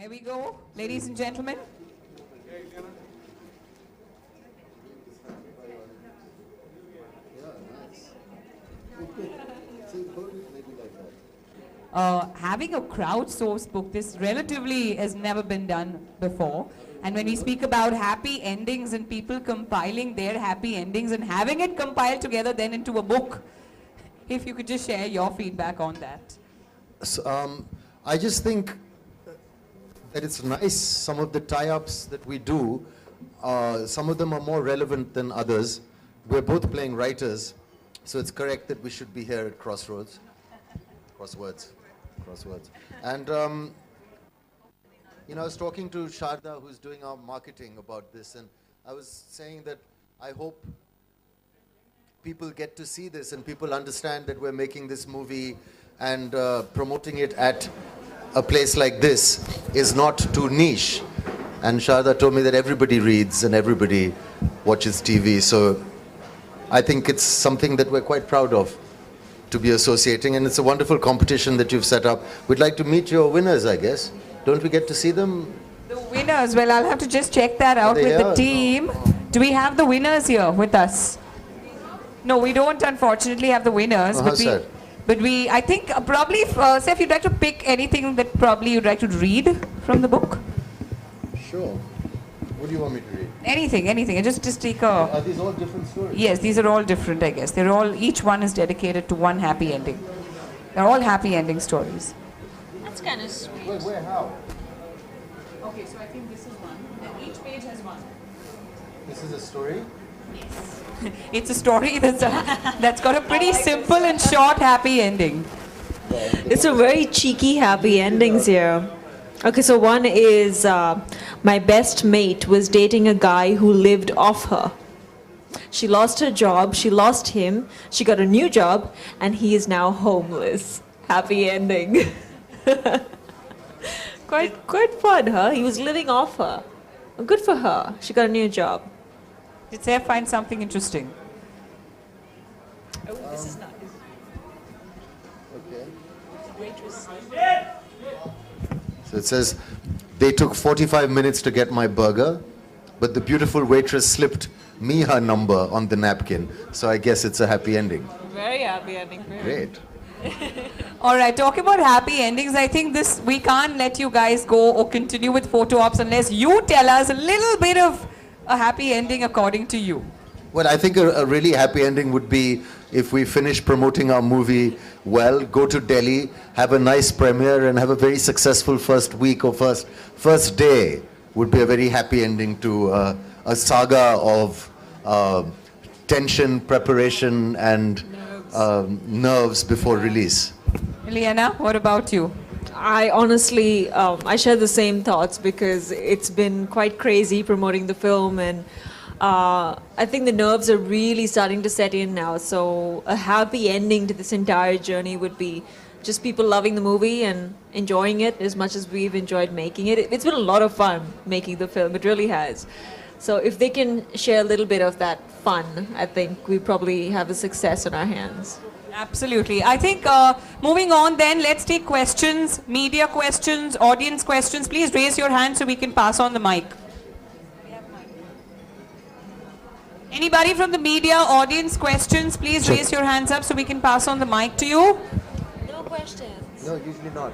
There we go, ladies and gentlemen. Having a crowdsourced book, this relatively has never been done before. And when we speak about happy endings and people compiling their happy endings and having it compiled together then into a book, if you could just share your feedback on that. So, I just think that it's nice, some of the tie-ups that we do, some of them are more relevant than others. We're both playing writers, so it's correct that we should be here at Crosswords. And, you know, I was talking to Sharda, who's doing our marketing, about this, and I was saying that I hope people get to see this and people understand that we're making this movie and promoting it at a place like this is not too niche. And Sharda told me that everybody reads and everybody watches TV, so I think it's something that we're quite proud of to be associating, and it's a wonderful competition that you've set up. We'd like to meet your winners, I guess. Don't we get to see them? The winners, well, I'll have to just check that out with the team. No. Do we have the winners here with us? No, we don't unfortunately have the winners, but we, I think probably, say if you'd like to pick anything that probably you'd like to read from the book. Sure. What do you want me to read? Anything. Just take a... Are these all different stories? Yes, these are all different, I guess. They're all, each one is dedicated to one happy ending. They're all happy ending stories. That's kind of sweet. Where, how? Okay, so I think this is one. And each page has one. This is a story? Yes. It's a story that's got a pretty simple and short happy ending. It's a very cheeky happy endings here. Okay, so one is my best mate was dating a guy who lived off her. She lost her job, she lost him, she got a new job, and he is now homeless. Happy ending. Quite fun, huh? He was living off her. Good for her. She got a new job. Did Sarah find something interesting? Oh, this is nice. Okay. Waitress. So it says, they took 45 minutes to get my burger, but the beautiful waitress slipped me her number on the napkin. So I guess it's a happy ending. Very happy ending. Great. All right, talking about happy endings, I think we can't let you guys go or continue with photo ops unless you tell us a little bit of a happy ending according to you. Well, I think a really happy ending would be if we finish promoting our movie well, go to Delhi, have a nice premiere, and have a very successful first week or first day. Would be a very happy ending to a saga of tension, preparation, and nerves before release. Liana, what about you? I honestly, I share the same thoughts because it's been quite crazy promoting the film, and I think the nerves are really starting to set in now. So a happy ending to this entire journey would be just people loving the movie and enjoying it as much as we've enjoyed making it. It's been a lot of fun making the film. It really has. So if they can share a little bit of that fun, I think we probably have a success on our hands. Absolutely. I think moving on then, let's take questions, media questions, audience questions. Please raise your hand so we can pass on the mic. Anybody from the media, audience questions, please raise your hands up so we can pass on the mic to you. No questions. No, usually not.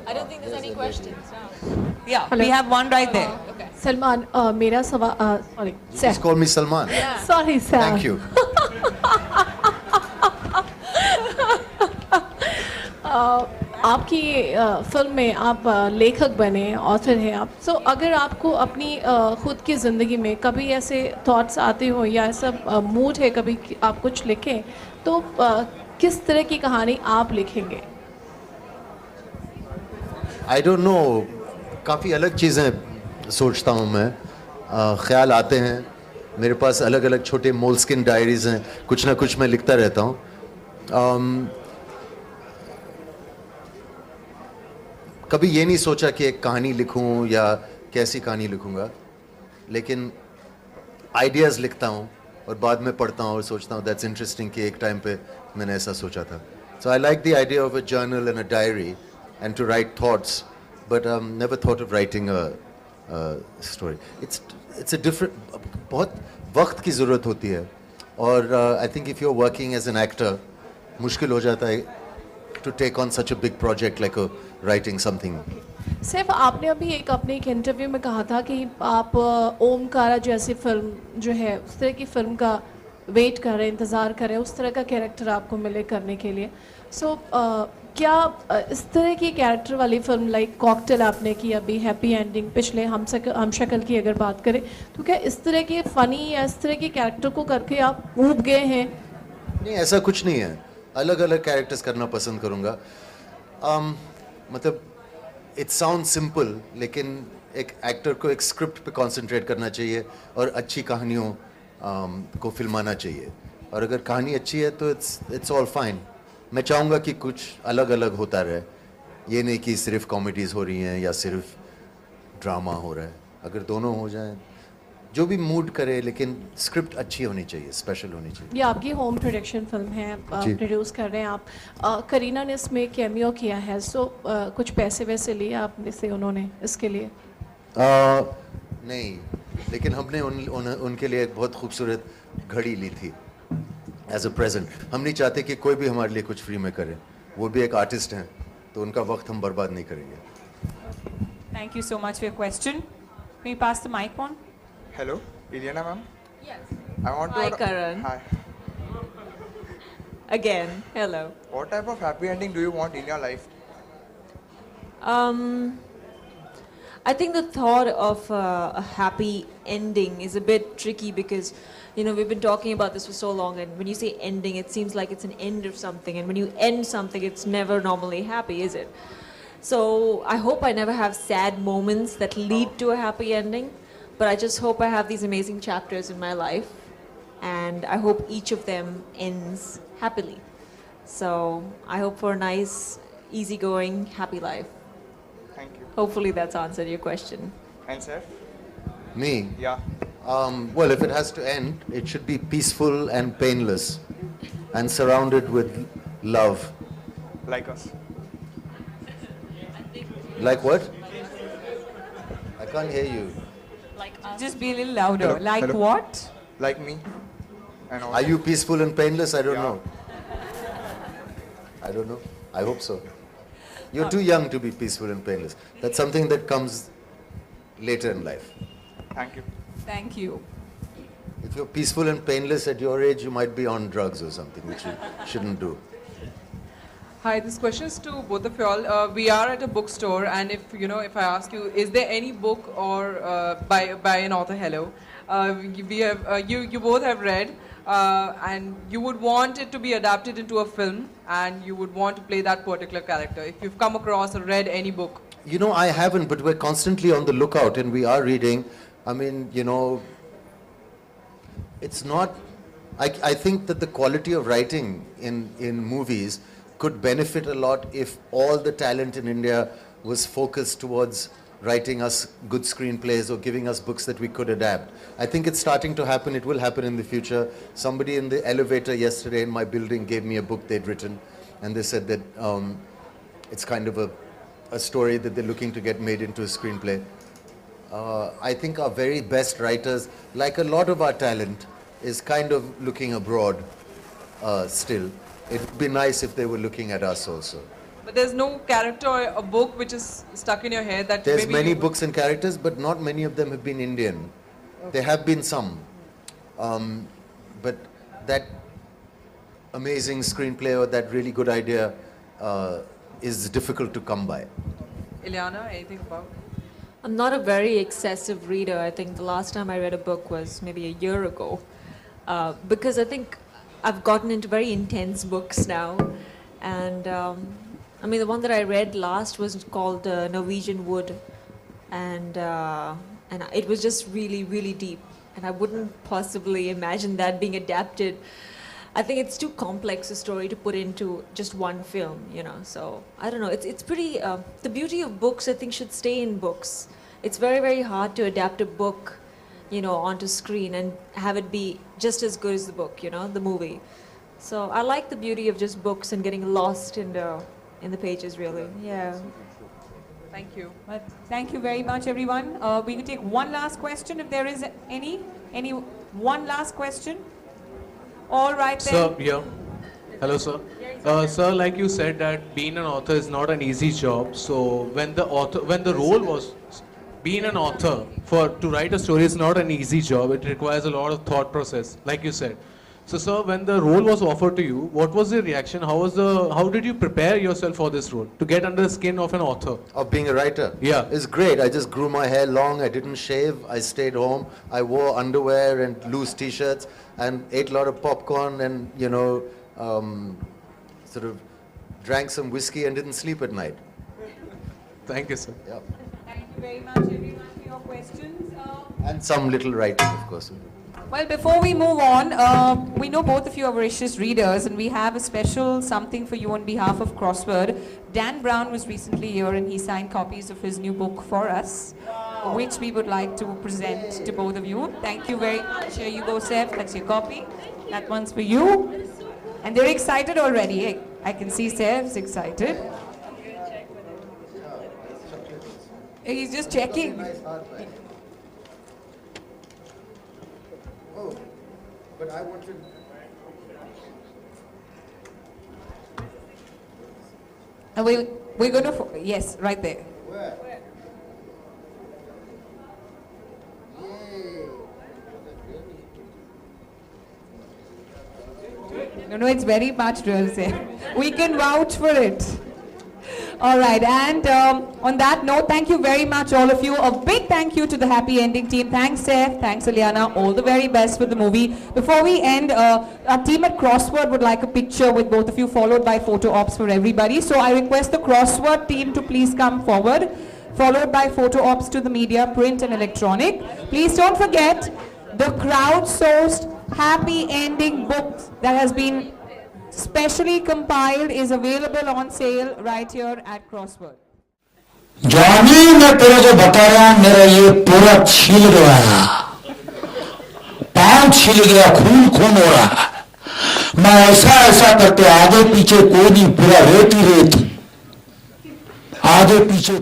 I don't think there's any questions. No. Yeah, we have one right there. Okay. Salman, मेरा सवाल sorry. Just call me Salman. Yeah. Sorry, sir. Thank you. आपकी film में आप लेखक बने, author हैं आप. So अगर आपको अपनी खुद की ज़िंदगी में कभी ऐसे थॉट्स आते हो या ऐसा मूड है कभी आप कुछ लिखें, तो किस तरह की कहानी आप लिखेंगे? I don't know. काफ़ी अलग चीज़ें सोचता हूँ मैं. ख्याल आते हैं. मेरे पास अलग अलग छोटे मोलस्किन डायरीज़ हैं. कुछ ना कुछ मैं लिखता रहता हूँ. कभी ये नहीं सोचा कि एक कहानी लिखूं या कैसी कहानी लिखूंगा, लेकिन आइडियाज़ लिखता हूँ और बाद में पढ़ता हूँ और सोचता हूँ दैट्स इंटरेस्टिंग कि एक टाइम पे मैंने ऐसा सोचा था. So I like the idea of a journal and a diary and to write thoughts but never thought of writing a story. It's a different. बहुत वक्त की ज़रूरत होती है, और I think if you're working as an actor, मुश्किल हो जाता है to take on such a big project like writing something. सिर्फ आपने अभी अपने एक इंटरव्यू में कहा था कि आप ओमकारा जैसी फिल्म जो है उस तरह की फिल्म का वेट कर रहे हैं, इंतज़ार कर रहे हैं, उस तरह का कैरेक्टर आपको मिले करने के लिए. सो क्या इस तरह की कैरेक्टर वाली फिल्म लाइक कॉकटेल आपने की अभी, हैप्पी एंडिंग, पिछले हम शक्ल की अगर बात करें, तो क्या इस तरह के फ़नी या इस तरह के कैरेक्टर को करके आप ऊब गए हैं? नहीं, ऐसा कुछ नहीं है. अलग अलग कैरेक्टर्स करना पसंद करूँगा. मतलब इट साउंड सिंपल, लेकिन एक एक्टर को एक स्क्रिप्ट पे कंसंट्रेट करना चाहिए और अच्छी कहानियों को फिल्माना चाहिए. और अगर कहानी अच्छी है तो इट्स ऑल फाइन. मैं चाहूँगा कि कुछ अलग अलग होता रहे, ये नहीं कि सिर्फ कॉमेडीज़ हो रही हैं या सिर्फ ड्रामा हो रहा है. अगर दोनों हो जाएं, जो भी मूड करे, लेकिन स्क्रिप्ट अच्छी होनी चाहिए, स्पेशल होनी चाहिए. ये आपकी होम प्रोडक्शन फिल्म है, प्रोड्यूस कर रहे हैं आप. करीना ने इसमें कैमियो किया है, सो कुछ पैसे वैसे लिए आपने से उन्होंने इसके लिए? नहीं, लेकिन हमने उनके लिए एक बहुत खूबसूरत घड़ी ली थी एज अ प्रेजेंट. हम नहीं चाहते कि कोई भी हमारे लिए कुछ फ्री में करे. वो भी एक आर्टिस्ट हैं, तो उनका वक्त हम बर्बाद नहीं करेंगे. Thank you so much for your question. Can you pass the mic on? Hello, Ileana ma'am. Yes. I want Hi, to. Karan. Hi. Again, hello. What type of happy ending do you want in your life? I think the thought of a happy ending is a bit tricky because, you know, we've been talking about this for so long, and when you say ending, it seems like it's an end of something, and when you end something, it's never normally happy, is it? So I hope I never have sad moments that lead to a happy ending, but I just hope I have these amazing chapters in my life, and I hope each of them ends happily. So I hope for a nice, easygoing, happy life. Thank you. Hopefully that's answered your question. And sir? Me? Yeah. Well, if it has to end, it should be peaceful and painless and surrounded with love. Like us. Like what? I can't hear you. Just be a little louder. Hello, Like hello. what? Like me. And all. Are you peaceful and painless? I don't Yeah. know. I don't know. I hope so. You're too young to be peaceful and painless. That's something that comes later in life. Thank you. Thank you. If you're peaceful and painless at your age, you might be on drugs or something, which you shouldn't do. Hi, this question is to both of you all. We are at a bookstore, and if I ask you, is there any book or by an author? Hello, we have you both have read, and you would want it to be adapted into a film, and you would want to play that particular character. If you've come across or read any book. You know, I haven't, but we're constantly on the lookout, and we are reading. I mean, you know, it's not. I think that the quality of writing in movies could benefit a lot if all the talent in India was focused towards writing us good screenplays or giving us books that we could adapt. I think it's starting to happen. It will happen in the future. Somebody in the elevator yesterday in my building gave me a book they'd written, and they said that it's kind of a story that they're looking to get made into a screenplay. I think our very best writers, like a lot of our talent, is kind of looking abroad still. It would be nice if they were looking at us also. But there's no character or a book which is stuck in your head that There's maybe many you- books and characters, but not many of them have been Indian. There have been some. But that amazing screenplay or that really good idea is difficult to come by. Ileana, anything about? I'm not a very excessive reader. I think the last time I read a book was maybe a year ago. Because I think I've gotten into very intense books now. And I mean, the one that I read last was called Norwegian Wood. And it was just really, really deep. And I wouldn't possibly imagine that being adapted. I think it's too complex a story to put into just one film, you know. So I don't know. It's pretty. The beauty of books, I think, should stay in books. It's very, very hard to adapt a book, you know, onto screen and have it be just as good as the book, you know, the movie. So I like the beauty of just books and getting lost in the pages, really. Yeah. Thank you. But thank you very much, everyone. We can take one last question if there is any. One last question? All right then. Sir, yeah. Hello, sir. Sir, like you said that being an author is not an easy job. So when the role was being an author to write a story is not an easy job. It requires a lot of thought process, like you said. So, sir, when the role was offered to you, what was the reaction? How did you prepare yourself for this role to get under the skin of an author? Of being a writer? Yeah. It's great. I just grew my hair long. I didn't shave. I stayed home. I wore underwear and loose t-shirts and ate a lot of popcorn and, sort of drank some whiskey and didn't sleep at night. Thank you, sir. Yeah. Thank you very much, everyone, for your questions. And some little writing, of course. Well, before we move on, we know both of you are voracious readers, and we have a special something for you on behalf of Crossword. Dan Brown was recently here, and he signed copies of his new book for us, which we would like to present to both of you. Thank you very much. Here you go, Seth. That's your copy. That one's for you. And they're excited already. I can see Seth's excited. He's just checking. Oh, but I want to... We're going to... Yes, right there. Where? No, it's very much real, Seth. We can vouch for it. All right, and on that note, thank you very much, all of you. A big thank you to the Happy Ending team. Thanks, Seth. Thanks, Ileana. All the very best for the movie. Before we end, our team at Crossword would like a picture with both of you, followed by photo ops for everybody. So I request the Crossword team to please come forward, followed by photo ops to the media, print and electronic. Please don't forget the crowdsourced Happy Ending book that has been specially compiled is available on sale right here at Crossword. Johnny मैं तेरे को बता रहा हूं मेरा ये पूरा छील गया पांव छील गया खून खून हो रहा मैं ऐसा ऐसा करते आगे पीछे कोई नहीं पूरा रेत ही रेत आगे पीछे